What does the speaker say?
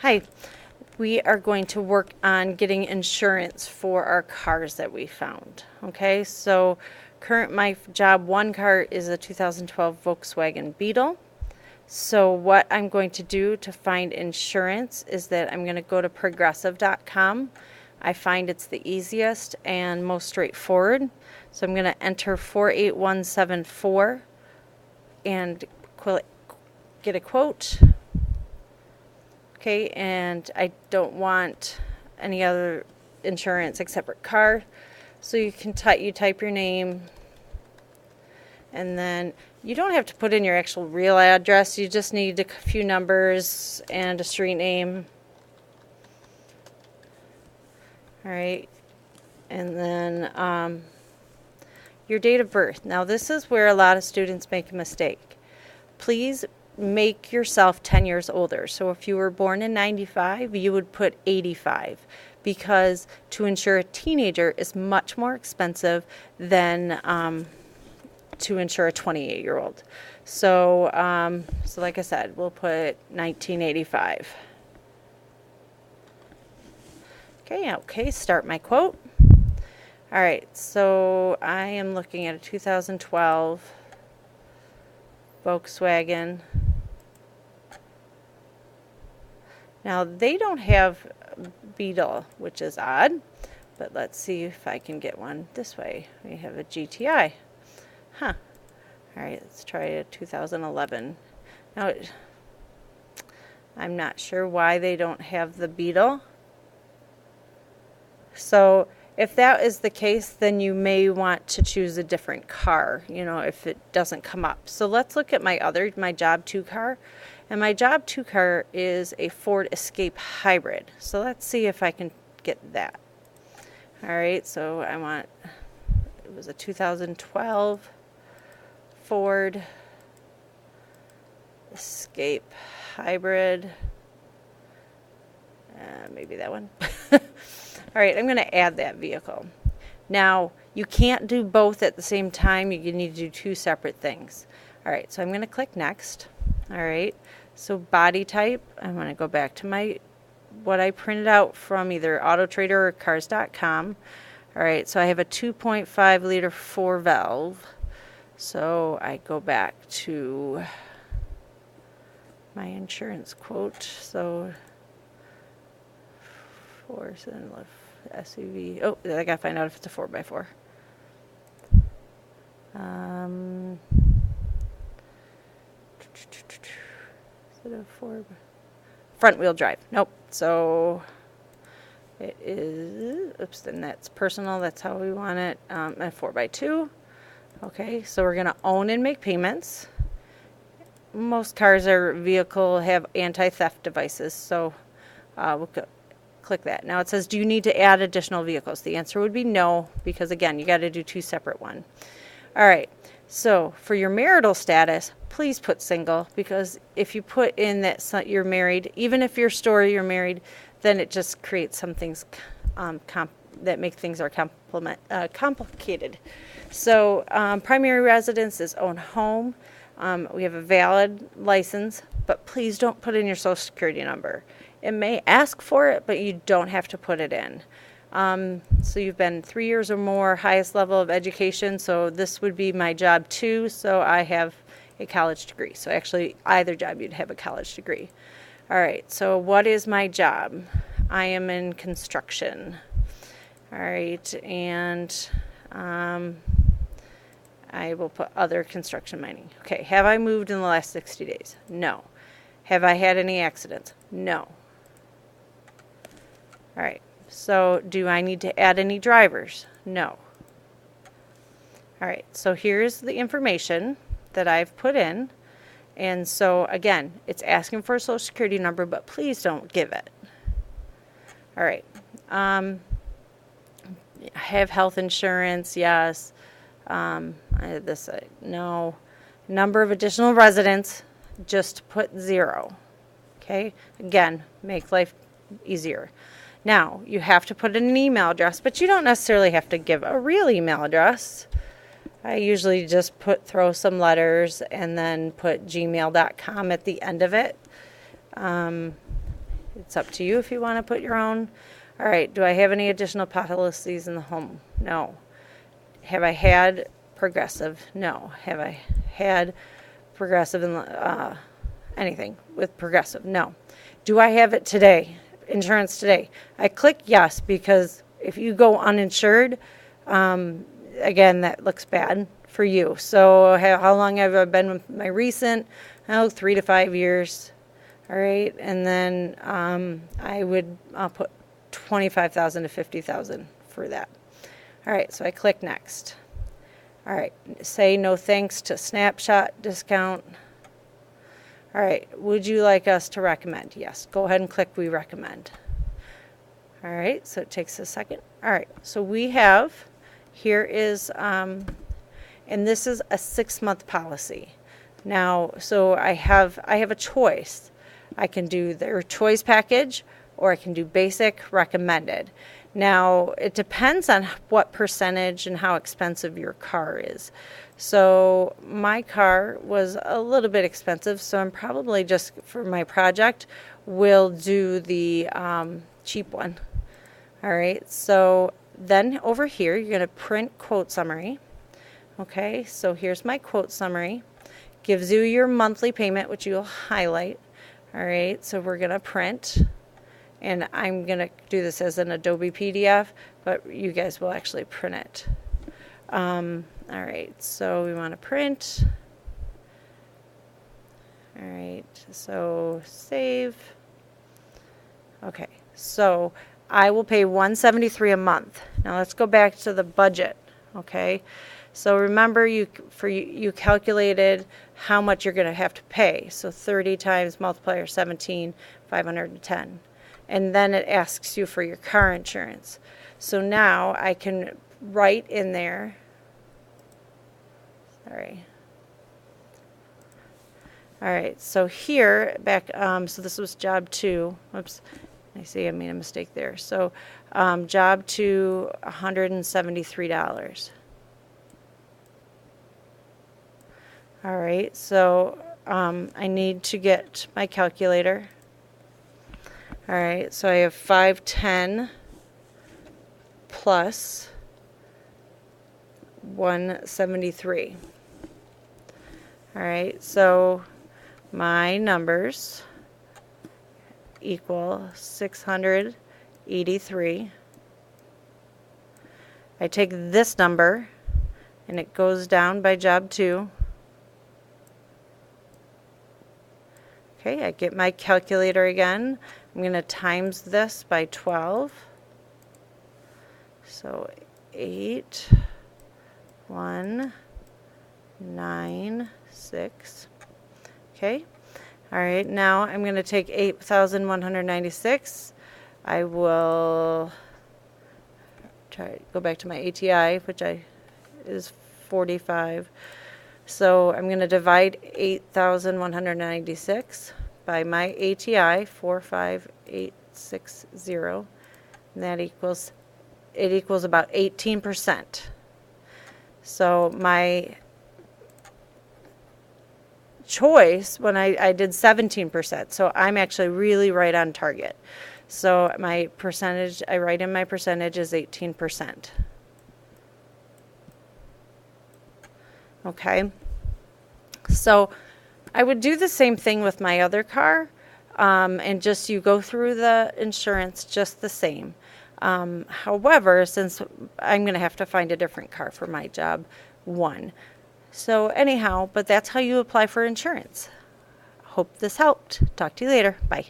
Hi, we are going to work on getting insurance for our cars that we found. Okay, so my job one car is a 2012 Volkswagen Beetle. So what I'm going to do to find insurance is that I'm going to go to progressive.com. I find it's the easiest and most straightforward. So I'm going to enter 48174 and get a quote. Okay, and I don't want any other insurance except for car. So you can type your name, and then you don't have to put in your actual real address. You just need a few numbers and a street name. All right, and then your date of birth. Now this is where a lot of students make a mistake. Please make yourself 10 years older. So if you were born in 95, you would put 85, because to insure a teenager is much more expensive than to insure a 28-year-old. So like I said, we'll put 1985. Okay, start my quote. All right, so I am looking at a 2012 Volkswagen. Now they don't have Beetle, which is odd, but let's see if I can get one this way. We have a GTI. All right, let's try a 2011. Now I'm not sure why they don't have the Beetle. So if that is the case, then you may want to choose a different car, if it doesn't come up. So let's look at my job 2 car. And my job 2 car is a Ford Escape Hybrid. So let's see if I can get that. All right, so it was a 2012 Ford Escape Hybrid. Maybe that one. All right, I'm going to add that vehicle. Now, you can't do both at the same time. You need to do 2 separate things. All right, so I'm going to click next. All right, so body type, I'm going to go back to what I printed out from either AutoTrader or Cars.com. All right, so I have a 2.5 liter 4-valve. So I go back to my insurance quote. So SUV. Oh, I gotta find out if it's a 4x4. Is it a 4? Front wheel drive. Nope. So it is. Oops. Then that's personal. That's how we want it. A 4x2. Okay. So we're gonna own and make payments. Most cars have anti-theft devices. So we'll go. Click that. Now it says, do you need to add additional vehicles? The answer would be no, because again, you got to do 2 separate ones. All right. So for your marital status, please put single, because if you put in that you're married, even if you're married, then it just creates some things that make things complicated. So primary residence is own home. We have a valid license, but please don't put in your social security number. It may ask for it, but you don't have to put it in. So you've been 3 years or more, highest level of education. So this would be my job 2. So I have a college degree. So actually, either job you'd have a college degree. All right. So what is my job? I am in construction. All right. And I will put other construction mining. Okay. Have I moved in the last 60 days? No. Have I had any accidents? No. All right, so do I need to add any drivers? No. All right, so here's the information that I've put in. And so, again, it's asking for a social security number, but please don't give it. All right. Have health insurance? Yes. No. Number of additional residents? Just put 0. Okay? Again, make life easier. Now, you have to put in an email address, but you don't necessarily have to give a real email address. I usually just throw some letters and then put gmail.com at the end of it. It's up to you if you want to put your own. All right, do I have any additional policies in the home? No. Have I had Progressive? No. Have I had Progressive in anything with Progressive? No. Do I have it today? Insurance today? I click yes because if you go uninsured, again, that looks bad for you. So how long have I been with my recent? 3 to 5 years. All right, and then I'll put 25,000 to 50,000 for that. All right, so I click next. All right, say no thanks to Snapshot discount. All right, would you like us to recommend? Yes, go ahead and click we recommend. All right, so it takes a second. All right, so we have, here is, and this is a 6-month policy. Now, so I have a choice. I can do their choice package or I can do basic recommended. Now, it depends on what percentage and how expensive your car is. So my car was a little bit expensive, so I'm probably just, for my project, will do the cheap one. All right, so then over here, you're going to print quote summary. Okay, so here's my quote summary. Gives you your monthly payment, which you'll highlight. All right, so we're going to print. And I'm going to do this as an Adobe PDF, but you guys will actually print it. All right, so we want to print. All right, so save. Okay, so I will pay $173 a month. Now let's go back to the budget, okay? So remember you calculated how much you're going to have to pay. So 30 times multiplier 17, 510. And then it asks you for your car insurance. So now I can write in there, sorry. All right, so here, back, so this was job 2. Oops, I see I made a mistake there. So job 2, $173. All right, so I need to get my calculator. All right, so I have 510 plus 173. All right, so my numbers equal 683. I take this number and it goes down by job 2. Okay, I get my calculator again. I'm going to times this by 12. So 8, 1, 9, 6. Okay. All right, now I'm going to take 8,196. I will go back to my ATI, which is 45. So I'm going to divide 8,196 by my ATI, 45860, and that equals about 18%. So my choice, when I did 17%, so I'm actually really right on target. So my percentage, I write in my percentage is 18%. Okay, so I would do the same thing with my other car, and just you go through the insurance just the same. However, since I'm going to have to find a different car for my job 1. So anyhow, but that's how you apply for insurance. Hope this helped. Talk to you later. Bye.